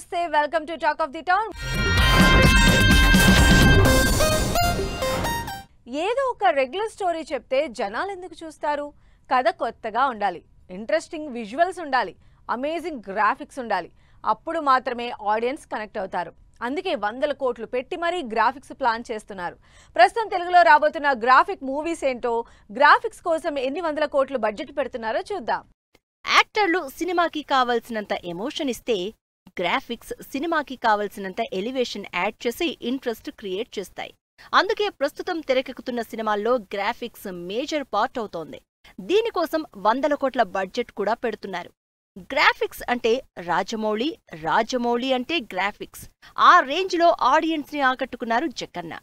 నమస్తే welcome to talk of the town. ఏదో ఒక రెగ్యులర్ స్టోరీ చెప్తే జనాలు ఎందుకు చూస్తారు? కథ కొత్తగా ఉండాలి, ఇంట్రెస్టింగ్ విజువల్స్ ఉండాలి, అమేజింగ్ గ్రాఫిక్స్ ఉండాలి. అప్పుడు మాత్రమే ఆడియన్స్ కనెక్ట్ అవుతారు. అందుకే 100 కోట్లు పెట్టి మరీ గ్రాఫిక్స్ ప్లాన్ చేస్తున్నారు. ప్రస్తుతం తెలుగులో రాబోతున్న గ్రాఫిక్ మూవీస్ ఏంటో, గ్రాఫిక్స్ కోసం ఎన్ని 100 కోట్లు బడ్జెట్ పెడుతున్నారో చూద్దాం. యాక్టర్లు సినిమాకి కావాల్సినంత ఎమోషన్ ఇస్తే గ్రాఫిక్స్ సినిమాకి కావాల్సినంత ఎలివేషన్ యాడ్ చేసి ఇంట్రెస్ట్ క్రియేట్ చేస్తాయి. అందుకే ప్రస్తుతం తెరకెక్కుతున్న సినిమాల్లో గ్రాఫిక్స్ మేజర్ పార్ట్ అవుతోంది. దీనికోసం 100 కోట్ల బడ్జెట్ కూడా పెడుతున్నారు. గ్రాఫిక్స్ అంటే రాజమౌళి, రాజమౌళి అంటే గ్రాఫిక్స్. ఆ రేంజ్లో ఆడియన్స్ ని ఆకట్టుకున్నారు జక్కన్న.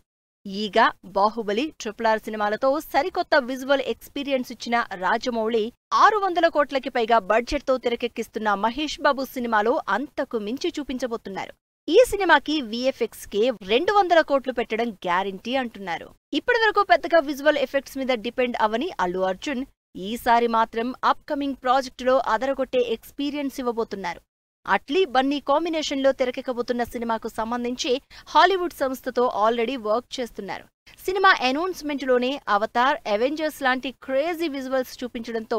ఈగ, బాహుబలి, RRR సినిమాలతో సరికొత్త విజువల్ ఎక్స్పీరియన్స్ ఇచ్చిన రాజమౌళి 600 కోట్లకి పైగా బడ్జెట్తో తెరకెక్కిస్తున్న మహేష్ బాబు సినిమాలో అంతకు మించి చూపించబోతున్నారు. ఈ సినిమాకి VFX కే 200 కోట్లు పెట్టడం గ్యారంటీ అంటున్నారు. ఇప్పటివరకు పెద్దగా విజువల్ ఎఫెక్ట్స్ మీద డిపెండ్ అవని అల్లు అర్జున్ ఈసారి మాత్రం అప్కమింగ్ ప్రాజెక్టులో అదరగొట్టే ఎక్స్పీరియన్స్ ఇవ్వబోతున్నారు. అట్లీ బన్నీ కాంబినేషన్లో తెరకెక్కబోతున్న సినిమాకు సంబంధించి హాలీవుడ్ సంస్థతో ఆల్రెడీ వర్క్ చేస్తున్నారు. సినిమా అనౌన్స్మెంట్లోనే అవతార్, అవెంజర్స్ లాంటి క్రేజీ విజువల్స్ చూపించడంతో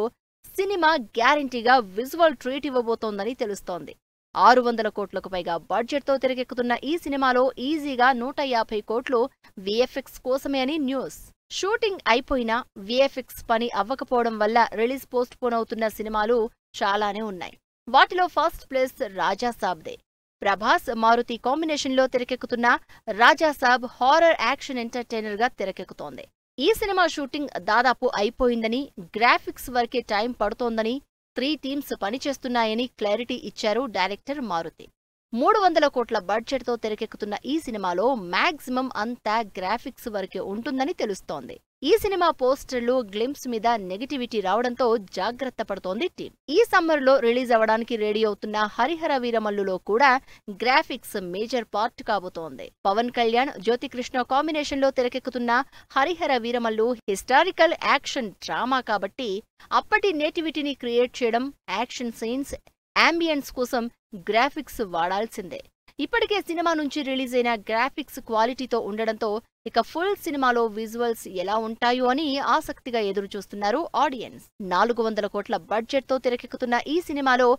సినిమా గ్యారంటీగా విజువల్ ట్రీట్ ఇవ్వబోతోందని తెలుస్తోంది. 600 కోట్లకు పైగా బడ్జెట్తో తెరకెక్కుతున్న ఈ సినిమాలో ఈజీగా 150 కోట్లు VFX కోసమే అని న్యూస్. షూటింగ్ అయిపోయినా VFX పని అవ్వకపోవడం వల్ల రిలీజ్ పోస్ట్ పోన్ అవుతున్న సినిమాలు చాలానే ఉన్నాయి. వాటిలో ఫస్ట్ ప్లేస్ రాజాసాబ్దే. ప్రభాస్, మారుతి కాంబినేషన్లో తెరకెక్కుతున్న రాజాసాబ్ హారర్ యాక్షన్ ఎంటర్టైనర్ గా తెరకెక్కుతోంది. ఈ సినిమా షూటింగ్ దాదాపు అయిపోయిందని, గ్రాఫిక్స్ వరకే టైం పడుతోందని, 3 టీమ్స్ పనిచేస్తున్నాయని క్లారిటీ ఇచ్చారు డైరెక్టర్ మారుతి. 300 కోట్ల బడ్జెట్తో తెరకెక్కుతున్న ఈ సినిమాలో మాక్సిమం అంతా గ్రాఫిక్స్ వరకే ఉంటుందని తెలుస్తోంది. ఈ సినిమా పోస్టర్లు, గ్లింప్స్ మీద నెగటివిటీ రావడంతో జాగ్రత్త పడుతోంది టీం. ఈ సమ్మర్లో రిలీజ్ అవ్వడానికి రెడీ అవుతున్న హరిహర వీరమల్లులో కూడా గ్రాఫిక్స్ మేజర్ పార్ట్ కాబోతోంది. పవన్ కళ్యాణ్, జ్యోతికృష్ణ కాంబినేషన్లో తెరకెక్కుతున్న Harihara Veeramallu historical action drama కాబట్టి అప్పటి నేటివిటీని క్రియేట్ చేయడం, యాక్షన్ సీన్స్, అంబియన్స్ కోసం గ్రాఫిక్స్ వాడాల్సిందే. ఇప్పటికే సినిమా నుంచి రిలీజ్ అయిన గ్రాఫిక్స్ క్వాలిటీతో ఉండడంతో ఇక ఫుల్ సినిమాలో విజువల్స్ ఎలా ఉంటాయో అని ఆసక్తిగా ఎదురుచూస్తున్నారు ఆడియన్స్. 400 కోట్ల బడ్జెట్తో తెరకెక్కుతున్న ఈ సినిమాలో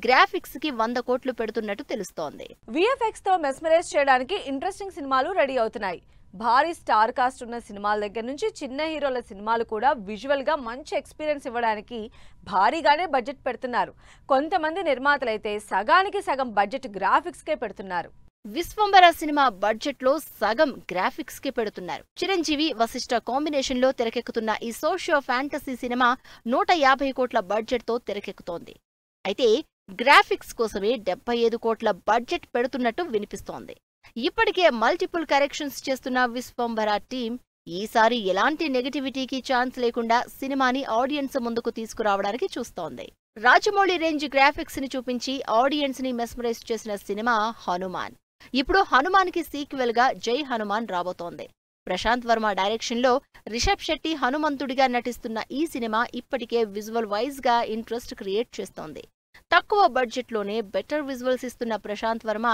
గ్రాఫిక్స్ కి 100 కోట్లు పెడుతున్నట్టు తెలుస్తోంది. VFX తో మెస్మరైజ్ చేయడానికి ఇంట్రెస్టింగ్ సినిమాలు రెడీ అవుతున్నాయి. భారీ స్టార్ కాస్ట్ ఉన్న సినిమాల దగ్గర నుంచి చిన్న హీరోల సినిమాలు కూడా విజువల్ గా మంచి ఎక్స్పీరియన్స్ ఇవ్వడానికి భారీగానే బడ్జెట్ పెడుతున్నారు. కొంతమంది నిర్మాతలైతే సగానికి సగం బడ్జెట్ గ్రాఫిక్స్ కే పెడుతున్నారు. విశ్వంబర సినిమా బడ్జెట్ లో సగం గ్రాఫిక్స్ కి పెడుతున్నారు. చిరంజీవి, వశిష్ఠ కాంబినేషన్ లో తెరకెక్కుతున్న ఈ సోషియో ఫ్యాంటసీ సినిమా 150 కోట్ల బడ్జెట్ తో తెరకెక్కుతోంది. అయితే గ్రాఫిక్స్ కోసమే 75 కోట్ల బడ్జెట్ పెడుతున్నట్టు వినిపిస్తోంది. ఇప్పటికే మల్టిపుల్ కరెక్షన్స్ చేస్తున్న విశ్వంబర టీం ఈసారి ఎలాంటి నెగటివిటీకి ఛాన్స్ లేకుండా సినిమాని ఆడియన్స్ ముందుకు తీసుకురావడానికి చూస్తోంది. రాజమౌళి రేంజ్ గ్రాఫిక్స్ ని చూపించి ఆడియన్స్ ని మెస్మరైజ్ చేసిన సినిమా హనుమాన్. ఇప్పుడు హనుమాన్ కి సీక్వెల్ గా జై హనుమాన్ రాబోతోంది. ప్రశాంత్ వర్మ డైరెక్షన్ లో రిషబ్ శెట్టి హనుమంతుడిగా నటిస్తున్న ఈ సినిమా ఇప్పటికే విజువల్ వైజ్ గా ఇంట్రెస్ట్ క్రియేట్ చేస్తోంది. తక్కువ బడ్జెట్లోనే బెటర్ విజువల్స్ ఇస్తున్న ప్రశాంత్ వర్మ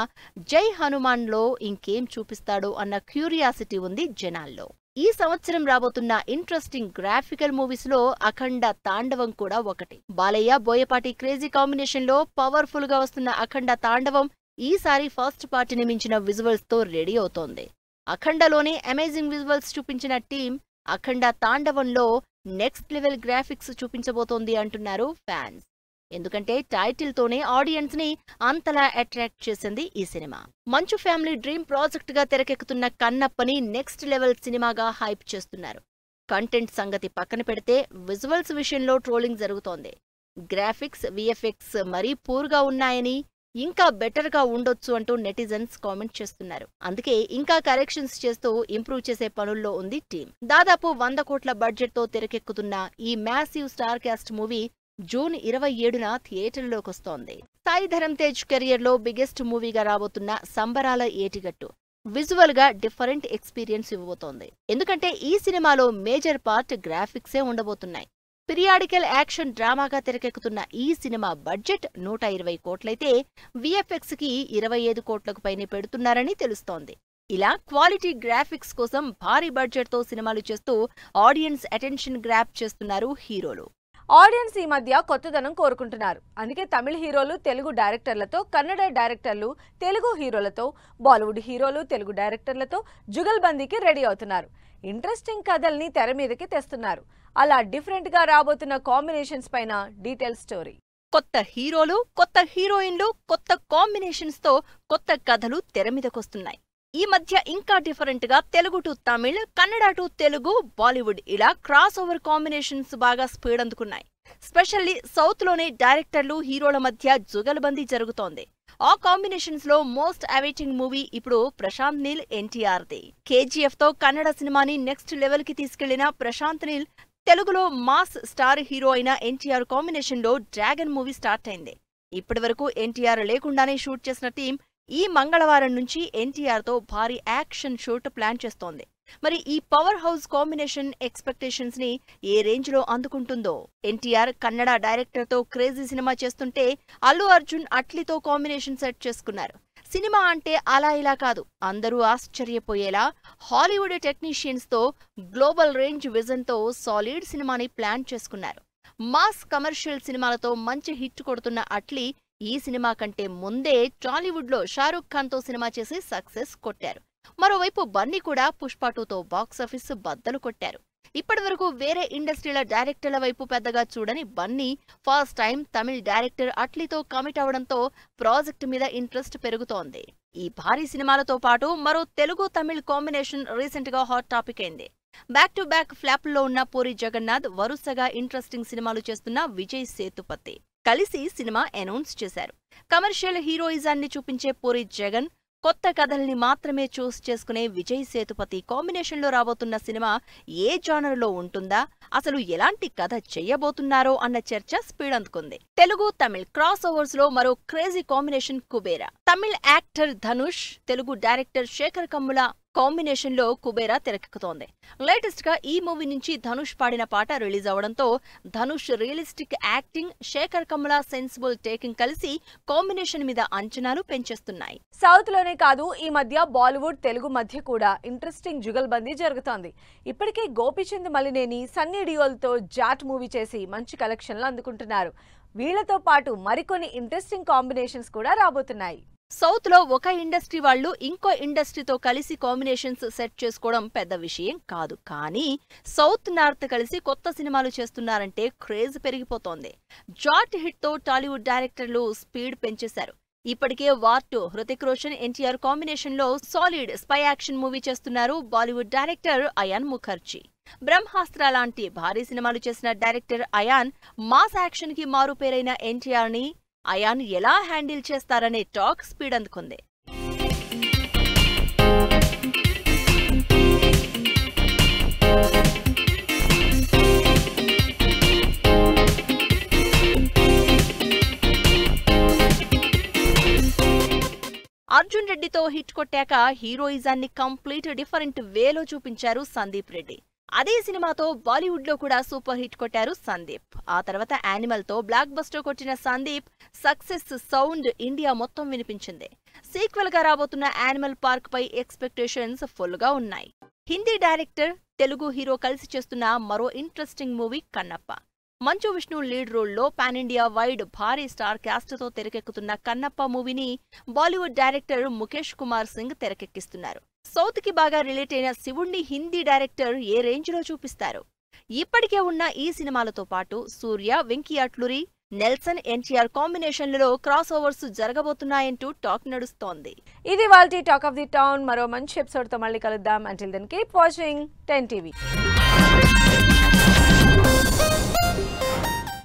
జై హనుమాన్ లో ఇంకేం చూపిస్తాడో అన్న క్యూరియాసిటీ ఉంది జనాల్లో. ఈ సంవత్సరం రాబోతున్న ఇంట్రెస్టింగ్ గ్రాఫికల్ మూవీస్ లో అఖండ తాండవం కూడా ఒకటి. బాలయ్య, బోయపాటి క్రేజీ కాంబినేషన్ లో పవర్ఫుల్ గా వస్తున్న అఖండ తాండవం ఈసారి ఫస్ట్ పార్టీని మించిన విజువల్స్ తో రెడీ అవుతోంది. అఖండలోనే అమేజింగ్ విజువల్స్ చూపించిన టీం అఖండ తాండవంలో నెక్స్ట్ లెవెల్ గ్రాఫిక్స్ చూపించబోతోంది అంటున్నారు ఫ్యాన్స్. ఎందుకంటే టైటిల్ తోనే ఆడియన్స్ ని అంతలా అట్రాక్ట్ చేసింది ఈ సినిమా. మంచు ఫ్యామిలీ డ్రీమ్ ప్రాజెక్ట్ గా తెరకెక్కుతున్న కన్నప్పని నెక్స్ట్ లెవెల్ సినిమాగా హైప్ చేస్తున్నారు. కంటెంట్ సంగతి పక్కన పెడితే విజువల్స్ విషయంలో ట్రోలింగ్ జరుగుతోంది. గ్రాఫిక్స్, VFX మరీ పూర్గా ఉన్నాయని, ఇంకా బెటర్ గా ఉండొచ్చు అంటూ నెటిజన్స్ కామెంట్ చేస్తున్నారు. అందుకే ఇంకా కరెక్షన్స్ చేస్తూ ఇంప్రూవ్ చేసే పనుల్లో ఉంది టీం. దాదాపు 100 కోట్ల బడ్జెట్ తో తెరకెక్కుతున్న ఈ massive star cast movie June 27న థియేటర్లోకొస్తోంది. సాయి ధరమ్ తేజ్ కెరియర్ లో బిగ్గెస్ట్ మూవీగా రాబోతున్న సంబరాల ఏటిగట్టు విజువల్ గా డిఫరెంట్ ఎక్స్పీరియన్స్ ఇవ్వబోతోంది. ఎందుకంటే ఈ సినిమాలో మేజర్ పార్ట్ గ్రాఫిక్సే ఉండబోతున్నాయి. పిరియాడికల్ యాక్షన్ డ్రామాగా తెరకెక్కుతున్న ఈ సినిమా బడ్జెట్ 120 కోట్లయితే విఎఫ్ఎక్స్ కి 25 కోట్లకు పైనే పెడుతున్నారని తెలుస్తోంది. ఇలా క్వాలిటీ గ్రాఫిక్స్ కోసం భారీ బడ్జెట్తో సినిమాలు చేస్తూ ఆడియన్స్ అటెన్షన్ గ్రాబ్ చేస్తున్నారు హీరోలు. ఆడియన్స్ ఈ మధ్య కొత్తదనం కోరుకుంటున్నారు. అందుకే తమిళ హీరోలు తెలుగు డైరెక్టర్లతో, కన్నడ డైరెక్టర్లు తెలుగు హీరోలతో, బాలీవుడ్ హీరోలు తెలుగు డైరెక్టర్లతో జుగల్బందీకి రెడీ అవుతున్నారు. ఇంట్రెస్టింగ్ కథల్ని తెర మీదకి తెస్తున్నారు. అలా డిఫరెంట్ గా రాబోతున్న కాంబినేషన్స్ పైన డీటెయిల్ స్టోరీ. కొత్త హీరోలు, కొత్త హీరోయిన్లు, కొత్త కాంబినేషన్స్ తో కొత్త కథలు తెర మీదకొస్తున్నాయి. ఈ మధ్య ఇంకా డిఫరెంట్ గా తెలుగు టు తమిళ్, కన్నడ టు తెలుగు, బాలీవుడ్ ఇలా క్రాస్ ఓవర్ కాంబినేషన్స్ బాగా స్పీడ్ అందుకున్నాయి. స్పెషల్లీ సౌత్ లోనే డైరెక్టర్లు హీరోల మధ్య జుగల్బందీ జరుగుతోంది. ఆ కాంబినేషన్స్ లో మోస్ట్ అవైటింగ్ మూవీ ఇప్పుడు ప్రశాంత్ నీల్ ఎన్టీఆర్ ది. కేజీఎఫ్ తో కన్నడ సినిమాని నెక్స్ట్ లెవెల్ కి తీసుకెళ్లిన ప్రశాంత్ నీల్ తెలుగులో మాస్ స్టార్ హీరో అయిన ఎన్టీఆర్ కాంబినేషన్ లో డ్రాగన్ మూవీ స్టార్ట్ అయింది. ఇప్పటివరకు ఎన్టీఆర్ లేకుండానే షూట్ చేసిన టీం ఈ మంగళవారం నుంచి ఎన్టీఆర్ తో భారీ యాక్షన్ షూట్ ప్లాన్ చేస్తోంది. మరి ఈ పవర్ హౌస్ కాంబినేషన్ ఎక్స్పెక్టేషన్స్ ని ఏ రేంజ్ లో అందుకుంటుందో. ఎన్టీఆర్ కన్నడ డైరెక్టర్ తో క్రేజీ సినిమా చేస్తుంటే అల్లు అర్జున్ అట్లీతో కాంబినేషన్ సెట్ చేసుకున్నారు. సినిమా అంటే అలా ఇలా కాదు, అందరూ ఆశ్చర్యపోయేలా హాలీవుడ్ టెక్నీషియన్స్ తో గ్లోబల్ రేంజ్ విజన్ తో సాలిడ్ సినిమాని ప్లాన్ చేసుకున్నారు. మాస్ కమర్షియల్ సినిమాలతో మంచి హిట్ కొడుతున్న అట్లీ ఈ సినిమా కంటే ముందే టాలీవుడ్ లో షారూఖ్ ఖాన్ తో సినిమా చేసి సక్సెస్ కొట్టారు. మరోవైపు బన్నీ కూడా పుష్ప 2తో బాక్సాఫీస్ బద్దలు కొట్టారు. ఇప్పటివరకు వేరే ఇండస్ట్రీల డైరెక్టర్ల వైపు పెద్దగా చూడని Bunny first time Tamil director అట్లీతో కమిట్ అవడంతో ప్రాజెక్ట్ మీద ఇంట్రెస్ట్ పెరుగుతోంది. ఈ భారీ సినిమాలతో పాటు మరో తెలుగు తమిళ్ కాంబినేషన్ రీసెంట్ గా హాట్ టాపిక్ అయింది. బ్యాక్ టు బ్యాక్ ఫ్లాప్ లో ఉన్న పూరి జగన్నాథ్ వరుసగా ఇంట్రెస్టింగ్ సినిమాలు చేస్తున్న విజయ్ సేతుపతి కలిసి సినిమా అనౌన్స్ చేశారు. కమర్షియల్ హీరోయిజాన్ని చూపించే పూరి జగన్, కొత్త కథల్ని మాత్రమే చూస్ చేసుకునే విజయ్ సేతుపతి కాంబినేషన్లో రాబోతున్న సినిమా ఏ జానర్లో ఉంటుందా, అసలు ఎలాంటి కథ చెయ్యబోతున్నారో అన్న చర్చ స్పీడ్ అందుకుంది. తెలుగు తమిళ్ క్రాస్ ఓవర్స్ లో మరో crazy combination Kubera. Tamil actor Dhanush, Telugu director Sekhar Kammula combination లో కుబేరా తెరకెక్కుతోంది. లేటెస్ట్ గా ఈ మూవీ నుంచి ధనుష్ పాడిన పాట రిలీజ్ అవడంతో Dhanush realistic acting, Sekhar Kammula sensible taking కలిసి కాంబినేషన్ మీద అంచనాలు పెంచేస్తున్నాయి. సౌత్ లోనే కాదు, ఈ మధ్య బాలీవుడ్ తెలుగు మధ్య కూడా ఇంట్రెస్టింగ్ జుగల్బందీ జరుగుతోంది. ఇప్పటికే గోపీచంద్ మలినేని, సన్నీ డియోల్తో జాట్ మూవీ చేసి మంచి కలెక్షన్లు అందుకుంటున్నారు. వీళ్లతో పాటు మరికొన్ని ఇంట్రెస్టింగ్ కాంబినేషన్స్ కూడా రాబోతున్నాయి. సౌత్ లో ఒక ఇండస్ట్రీ వాళ్ళు ఇంకో ఇండస్ట్రీతో కలిసి కాంబినేషన్స్ సెట్ చేసుకోవడం పెద్ద విషయం కాదు. కానీ సౌత్ నార్త్ కలిసి కొత్త సినిమాలు చేస్తున్నారంటే క్రేజ్ పెరిగిపోతోంది. జాట్ హిట్ తో టాలీవుడ్ డైరెక్టర్లు స్పీడ్ పెంచేశారు. ఇప్పటికే వార్ 2 హృతిక్ రోషన్ ఎన్టీఆర్ కాంబినేషన్ లో సాలిడ్ స్పై యాక్షన్ మూవీ చేస్తున్నారు బాలీవుడ్ డైరెక్టర్ అయాన్ ముఖర్జీ. బ్రహ్మాస్త్ర లాంటి భారీ సినిమాలు చేసిన డైరెక్టర్ అయాన్ మాస్ యాక్షన్ కి మారుపేరైన ఎన్టీఆర్ ని అయాన్ ఎలా హ్యాండిల్ చేస్తారనే టాక్ స్పీడ్ అందుకుంది. అర్జున్ రెడ్డితో హిట్ కొట్టాక హీరోయిజాన్ని కంప్లీట్ డిఫరెంట్ వేలో చూపించారు సందీప్ రెడ్డి. అదే సినిమాతో బాలీవుడ్ లో కూడా సూపర్ హిట్ కొట్టారు సందీప్. ఆ తర్వాత యానిమల్ తో బ్లాక్ బస్టర్ కొట్టిన సందీప్ సక్సెస్ సౌండ్ ఇండియా మొత్తం వినిపించింది. సీక్వెల్ గా రాబోతున్న యానిమల్ పార్క్ పై ఎక్స్పెక్టేషన్స్ ఫుల్ గా ఉన్నాయి. హిందీ డైరెక్టర్, తెలుగు హీరో కలిసి చేస్తున్న మరో interesting movie Kannappa. Manchu Vishnu lead రోల్లో పాన్ ఇండియా వైడ్ భారీ స్టార్ క్యాస్ట్ తో తెరకెక్కుతున్న కన్నప్ప మూవీని బాలీవుడ్ డైరెక్టర్ ముఖేష్ కుమార్ సింగ్ తెరకెక్కిస్తున్నారు. సౌత్ కి బాగా రిలేట్ అయిన శివుణ్ణి హిందీ డైరెక్టర్ ఏ రేంజ్ లో చూపిస్తారు. ఇప్పటికే ఉన్న ఈ సినిమాలతో పాటు సూర్య, వెంకీ అట్లూరి, నెల్సన్, ఎన్టీఆర్ కాంబినేషన్లలో క్రాస్ ఓవర్స్ జరగబోతున్నాయంటూ టాక్ నడుస్తోంది. ఇది వాల్టీ టాక్ ఆఫ్ ది టౌన్. మరో మంచి ఎపిసోడ్ తో మళ్ళీ కలుద్దాం. Until then keep watching 10 TV.